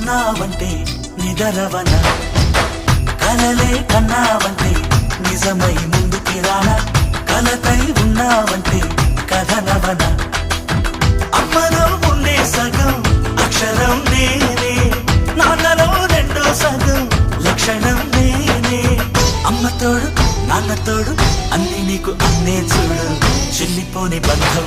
ఉన్నావంటే నిదరవన, కలలే కన్నావంటే నిజమై ముందుకి రానా, కలతై ఉన్నావంటే కథనవన. అమ్మలో ఉండే సగం అక్షరం నేనే, నాన్నలో రెండో సగం లక్షణం నేనే. అమ్మ తోడు నాన్న తోడు అన్ని నీకు అన్నే చూడు, చెల్లిపోని బంధం